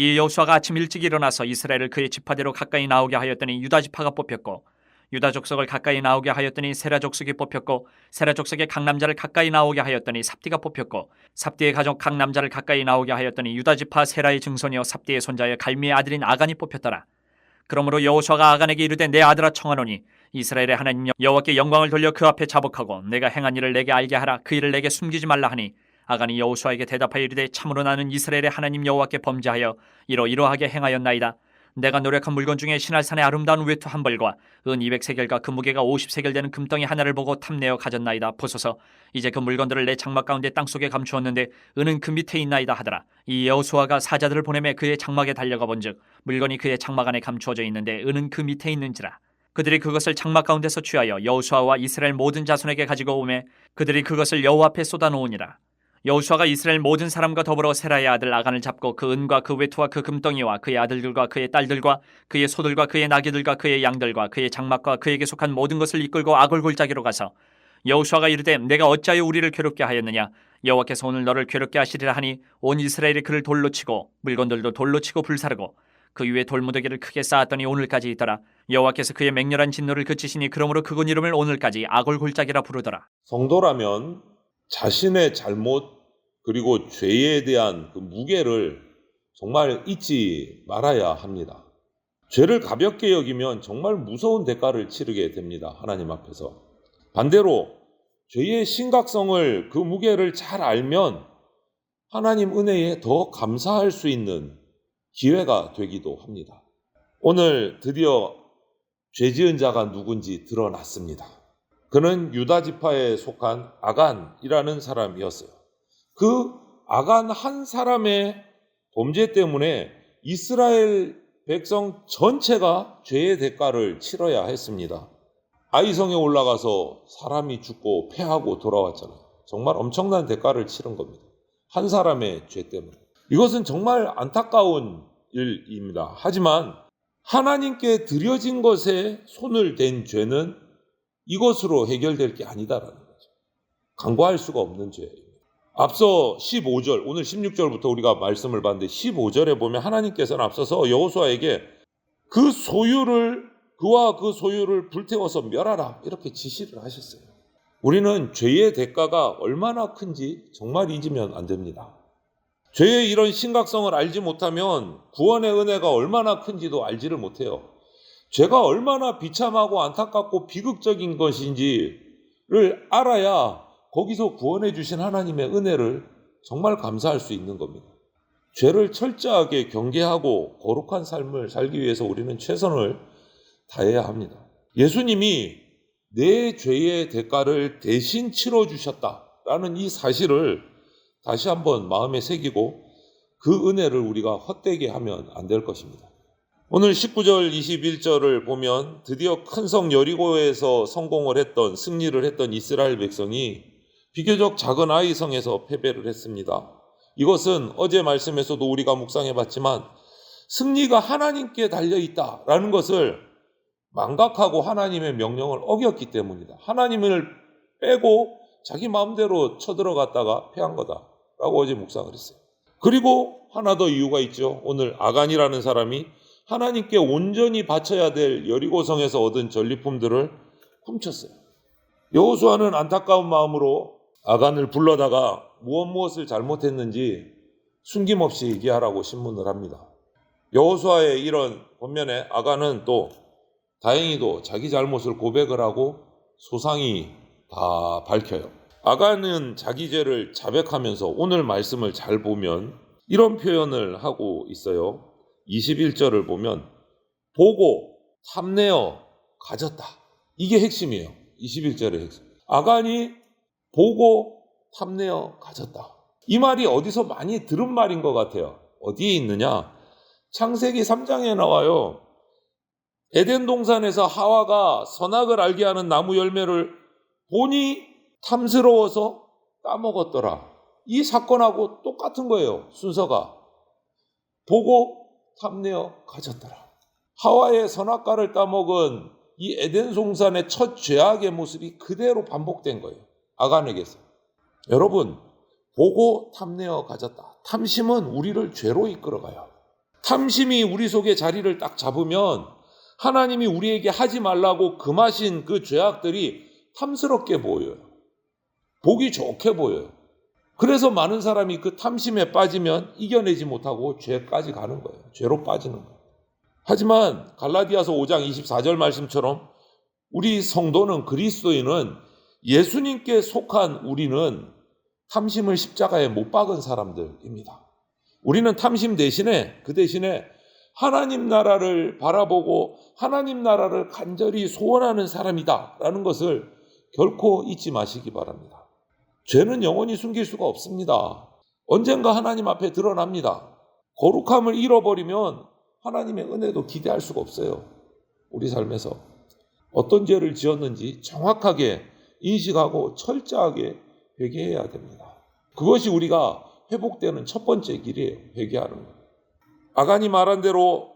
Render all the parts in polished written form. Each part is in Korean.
이 여호수아가 아침 일찍 일어나서 이스라엘을 그의 지파대로 가까이 나오게 하였더니 유다 지파가 뽑혔고, 유다 족속을 가까이 나오게 하였더니 세라 족속이 뽑혔고, 세라 족속의 각 남자를 가까이 나오게 하였더니 삽디가 뽑혔고, 삽디의 가족 각 남자를 가까이 나오게 하였더니 유다 지파 세라의 증손이요 삽디의 손자여 갈미의 아들인 아간이 뽑혔더라. 그러므로 여호수아가 아간에게 이르되 내 아들아 청하노니 이스라엘의 하나님 여호와께 영광을 돌려 그 앞에 자복하고 내가 행한 일을 내게 알게 하라. 그 일을 내게 숨기지 말라 하니, 아간이 여호수아에게 대답하여 이르되 참으로 나는 이스라엘의 하나님 여호와께 범죄하여 이러이러하게 행하였나이다. 내가 노력한 물건 중에 신할산의 아름다운 외투 한 벌과 은 200세겔과 그 무게가 50세겔 되는 금덩이 하나를 보고 탐내어 가졌나이다. 보소서, 이제 그 물건들을 내 장막 가운데 땅속에 감추었는데 은은 그 밑에 있나이다 하더라. 이 여호수아가 사자들을 보내매 그의 장막에 달려가 본즉 물건이 그의 장막 안에 감추어져 있는데 은은 그 밑에 있는지라. 그들이 그것을 장막 가운데서 취하여 여호수아와 이스라엘 모든 자손에게 가지고 오매 그들이 그것을 여호와 앞에 쏟아놓으니라. 여호수아가 이스라엘 모든 사람과 더불어 세라의 아들 아간을 잡고 그 은과 그 외투와 그 금덩이와 그의 아들들과 그의 딸들과 그의 소들과 그의 나귀들과 그의 양들과 그의 장막과 그에게 속한 모든 것을 이끌고 아골 골짜기로 가서 여호수아가 이르되 내가 어찌하여 우리를 괴롭게 하였느냐. 여호와께서 오늘 너를 괴롭게 하시리라 하니 온 이스라엘이 그를 돌로 치고 물건들도 돌로 치고 불사르고 그 위에 돌무더기를 크게 쌓았더니 오늘까지 있더라. 여호와께서 그의 맹렬한 진노를 그치시니 그러므로 그곳 이름을 오늘까지 아골 골짜기라 부르더라. 성도라면 자신의 잘못 그리고 죄에 대한 그 무게를 정말 잊지 말아야 합니다. 죄를 가볍게 여기면 정말 무서운 대가를 치르게 됩니다. 하나님 앞에서. 반대로 죄의 심각성을 그 무게를 잘 알면 하나님 은혜에 더 감사할 수 있는 기회가 되기도 합니다. 오늘 드디어 죄 지은 자가 누군지 드러났습니다. 그는 유다 지파에 속한 아간이라는 사람이었어요. 그 아간 한 사람의 범죄 때문에 이스라엘 백성 전체가 죄의 대가를 치러야 했습니다. 아이성에 올라가서 사람이 죽고 패하고 돌아왔잖아요. 정말 엄청난 대가를 치른 겁니다. 한 사람의 죄 때문에. 이것은 정말 안타까운 일입니다. 하지만 하나님께 드려진 것에 손을 댄 죄는 이것으로 해결될 게 아니다라는 거죠. 간과할 수가 없는 죄예요. 앞서 15절, 오늘 16절부터 우리가 말씀을 봤는데 15절에 보면 하나님께서는 앞서서 여호수아에게 그와 그 소유를 불태워서 멸하라 이렇게 지시를 하셨어요. 우리는 죄의 대가가 얼마나 큰지 정말 잊으면 안 됩니다. 죄의 이런 심각성을 알지 못하면 구원의 은혜가 얼마나 큰지도 알지를 못해요. 죄가 얼마나 비참하고 안타깝고 비극적인 것인지를 알아야 거기서 구원해 주신 하나님의 은혜를 정말 감사할 수 있는 겁니다. 죄를 철저하게 경계하고 거룩한 삶을 살기 위해서 우리는 최선을 다해야 합니다. 예수님이 내 죄의 대가를 대신 치러주셨다라는 이 사실을 다시 한번 마음에 새기고 그 은혜를 우리가 헛되게 하면 안 될 것입니다. 오늘 19절 21절을 보면 드디어 큰 성 여리고에서 승리를 했던 이스라엘 백성이 비교적 작은 아이성에서 패배를 했습니다. 이것은 어제 말씀에서도 우리가 묵상해봤지만 승리가 하나님께 달려있다라는 것을 망각하고 하나님의 명령을 어겼기 때문이다. 하나님을 빼고 자기 마음대로 쳐들어갔다가 패한 거다라고 어제 묵상을 했어요. 그리고 하나 더 이유가 있죠. 오늘 아간이라는 사람이 하나님께 온전히 바쳐야 될 여리고성에서 얻은 전리품들을 훔쳤어요. 여호수아는 안타까운 마음으로 아간을 불러다가 무엇을 잘못했는지 숨김없이 얘기하라고 신문을 합니다. 여호수아의 이런 권면에 아간은 또 다행히도 자기 잘못을 고백을 하고 소상히 다 밝혀요. 아간은 자기 죄를 자백하면서 오늘 말씀을 잘 보면 이런 표현을 하고 있어요. 21절을 보면 보고 탐내어 가졌다. 이게 핵심이에요. 21절의 핵심. 아간이 보고 탐내어 가졌다. 이 말이 어디서 많이 들은 말인 것 같아요. 어디에 있느냐? 창세기 3장에 나와요. 에덴 동산에서 하와가 선악을 알게 하는 나무 열매를 보니 탐스러워서 따먹었더라. 이 사건하고 똑같은 거예요. 순서가. 보고 탐내어 가졌더라. 하와의 선악과를 따먹은 이 에덴 동산의 첫 죄악의 모습이 그대로 반복된 거예요. 아간에게서. 여러분, 보고 탐내어 가졌다. 탐심은 우리를 죄로 이끌어가요. 탐심이 우리 속에 자리를 딱 잡으면 하나님이 우리에게 하지 말라고 금하신 그 죄악들이 탐스럽게 보여요. 보기 좋게 보여요. 그래서 많은 사람이 그 탐심에 빠지면 이겨내지 못하고 죄까지 가는 거예요. 죄로 빠지는 거예요. 하지만 갈라디아서 5장 24절 말씀처럼 우리 성도는, 그리스도인은, 예수님께 속한 우리는 탐심을 십자가에 못 박은 사람들입니다. 우리는 탐심 대신에, 그 대신에 하나님 나라를 바라보고 하나님 나라를 간절히 소원하는 사람이다 라는 것을 결코 잊지 마시기 바랍니다. 죄는 영원히 숨길 수가 없습니다. 언젠가 하나님 앞에 드러납니다. 거룩함을 잃어버리면 하나님의 은혜도 기대할 수가 없어요. 우리 삶에서 어떤 죄를 지었는지 정확하게 인식하고 철저하게 회개해야 됩니다. 그것이 우리가 회복되는 첫 번째 길이에요. 회개하는 것. 아간이 말한 대로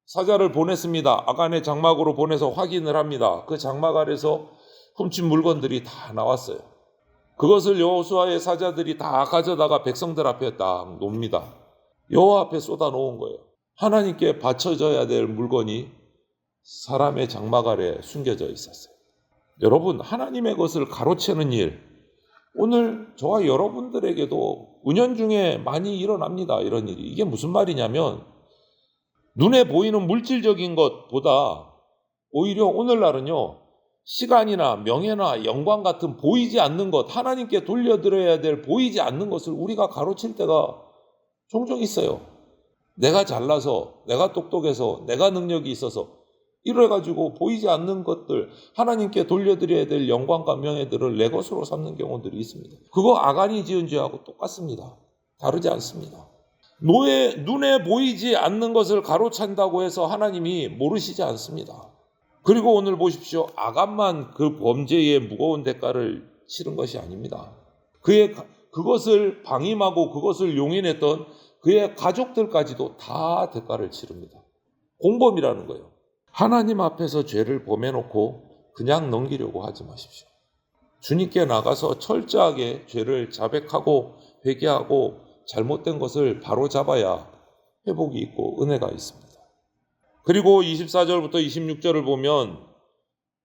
사자를 보냈습니다. 아간의 장막으로 보내서 확인을 합니다. 그 장막 아래서 훔친 물건들이 다 나왔어요. 그것을 여호수아의 사자들이 다 가져다가 백성들 앞에 딱 놓습니다. 여호와 앞에 쏟아 놓은 거예요. 하나님께 바쳐져야 될 물건이 사람의 장막 아래에 숨겨져 있었어요. 여러분, 하나님의 것을 가로채는 일, 오늘 저와 여러분들에게도 은연중에 많이 일어납니다. 이런 일이. 이게 무슨 말이냐면 눈에 보이는 물질적인 것보다 오히려 오늘날은요, 시간이나 명예나 영광 같은 보이지 않는 것, 하나님께 돌려드려야 될 보이지 않는 것을 우리가 가로칠 때가 종종 있어요. 내가 잘나서, 내가 똑똑해서, 내가 능력이 있어서 이래가지고 보이지 않는 것들, 하나님께 돌려드려야 될 영광과 명예들을 내 것으로 삼는 경우들이 있습니다. 그거 아간이 지은 죄하고 똑같습니다. 다르지 않습니다. 눈에 보이지 않는 것을 가로챈다고 해서 하나님이 모르시지 않습니다. 그리고 오늘 보십시오. 아간만 그 범죄의 무거운 대가를 치른 것이 아닙니다. 그것을 방임하고 그것을 용인했던 그의 가족들까지도 다 대가를 치릅니다. 공범이라는 거예요. 하나님 앞에서 죄를 범해놓고 그냥 넘기려고 하지 마십시오. 주님께 나가서 철저하게 죄를 자백하고 회개하고 잘못된 것을 바로잡아야 회복이 있고 은혜가 있습니다. 그리고 24절부터 26절을 보면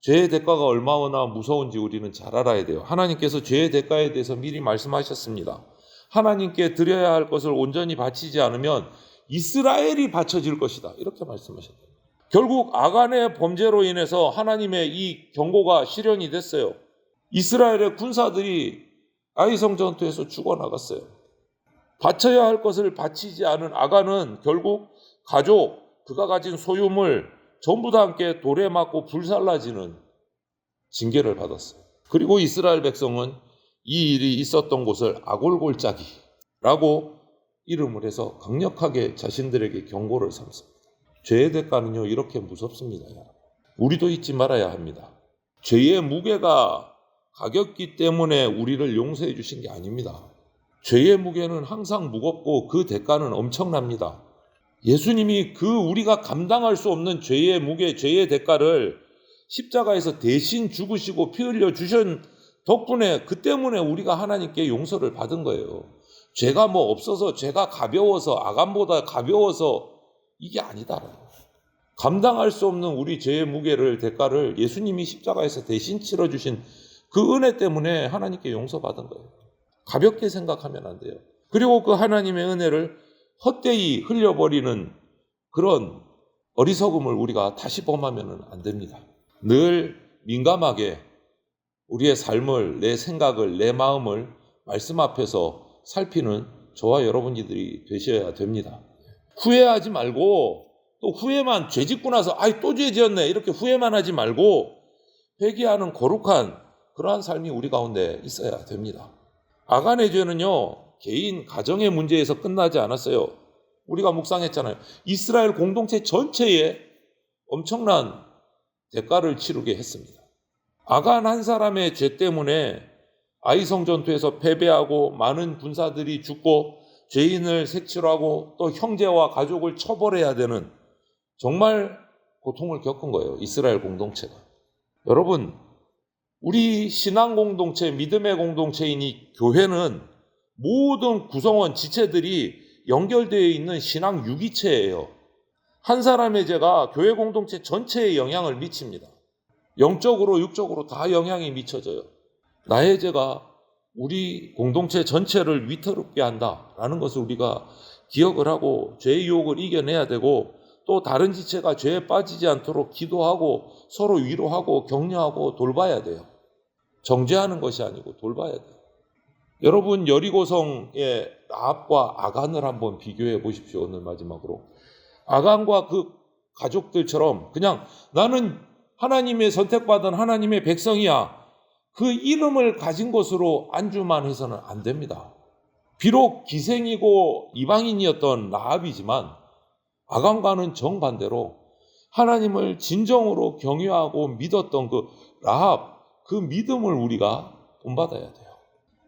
죄의 대가가 얼마나 무서운지 우리는 잘 알아야 돼요. 하나님께서 죄의 대가에 대해서 미리 말씀하셨습니다. 하나님께 드려야 할 것을 온전히 바치지 않으면 이스라엘이 바쳐질 것이다. 이렇게 말씀하셨어요. 결국 아간의 범죄로 인해서 하나님의 이 경고가 실현이 됐어요. 이스라엘의 군사들이 아이성 전투에서 죽어나갔어요. 바쳐야 할 것을 바치지 않은 아간은 결국 가족, 그가 가진 소유물 전부 다 함께 돌에 맞고 불살라지는 징계를 받았어요. 그리고 이스라엘 백성은 이 일이 있었던 곳을 아골골짜기라고 이름을 해서 강력하게 자신들에게 경고를 삼습니다. 죄의 대가는요, 이렇게 무섭습니다. 우리도 잊지 말아야 합니다. 죄의 무게가 가볍기 때문에 우리를 용서해 주신 게 아닙니다. 죄의 무게는 항상 무겁고 그 대가는 엄청납니다. 예수님이 우리가 감당할 수 없는 죄의 무게, 죄의 대가를 십자가에서 대신 죽으시고 피 흘려 주신 덕분에, 그 때문에 우리가 하나님께 용서를 받은 거예요. 죄가 뭐 없어서, 죄가 가벼워서, 아간보다 가벼워서 이게 아니다. 감당할 수 없는 우리 죄의 무게를, 대가를 예수님이 십자가에서 대신 치러주신 그 은혜 때문에 하나님께 용서받은 거예요. 가볍게 생각하면 안 돼요. 그리고 그 하나님의 은혜를 헛되이 흘려버리는 그런 어리석음을 우리가 다시 범하면 안 됩니다. 늘 민감하게 우리의 삶을, 내 생각을, 내 마음을 말씀 앞에서 살피는 저와 여러분들이 되셔야 됩니다. 후회하지 말고, 또 후회만, 죄 짓고 나서 또 죄 지었네 이렇게 후회만 하지 말고 회개하는 거룩한 그러한 삶이 우리 가운데 있어야 됩니다. 아간의 죄는요, 개인 가정의 문제에서 끝나지 않았어요. 우리가 묵상했잖아요. 이스라엘 공동체 전체에 엄청난 대가를 치르게 했습니다. 아간 한 사람의 죄 때문에 아이성 전투에서 패배하고 많은 군사들이 죽고 죄인을 색출하고 또 형제와 가족을 처벌해야 되는 정말 고통을 겪은 거예요. 이스라엘 공동체가. 여러분, 우리 신앙 공동체, 믿음의 공동체인 이 교회는 모든 구성원, 지체들이 연결되어 있는 신앙 유기체예요. 한 사람의 죄가 교회 공동체 전체에 영향을 미칩니다. 영적으로 육적으로 다 영향이 미쳐져요. 나의 죄가 우리 공동체 전체를 위태롭게 한다라는 것을 우리가 기억을 하고 죄의 유혹을 이겨내야 되고, 또 다른 지체가 죄에 빠지지 않도록 기도하고 서로 위로하고 격려하고 돌봐야 돼요. 정죄하는 것이 아니고 돌봐야 돼요. 여러분, 여리고성의 라합과 아간을 한번 비교해 보십시오. 오늘 마지막으로. 아간과 그 가족들처럼 그냥 나는 하나님의 선택받은 하나님의 백성이야, 그 이름을 가진 것으로 안주만 해서는 안 됩니다. 비록 기생이고 이방인이었던 라합이지만 아간과는 정반대로 하나님을 진정으로 경외하고 믿었던 그 라합, 그 믿음을 우리가 본받아야 돼요.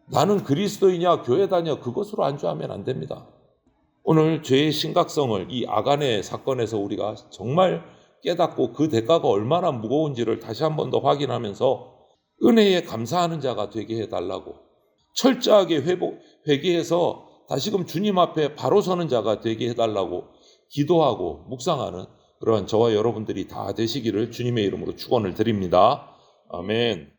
나는 그리스도이냐 교회 다녀 그것으로 안주하면 안 됩니다. 오늘 죄의 심각성을 이 아간의 사건에서 우리가 정말 깨닫고 그 대가가 얼마나 무거운지를 다시 한 번 더 확인하면서 은혜에 감사하는 자가 되게 해달라고, 철저하게 회개해서 다시금 주님 앞에 바로 서는 자가 되게 해달라고 기도하고 묵상하는 그러한 저와 여러분들이 다 되시기를 주님의 이름으로 축원을 드립니다. 아멘.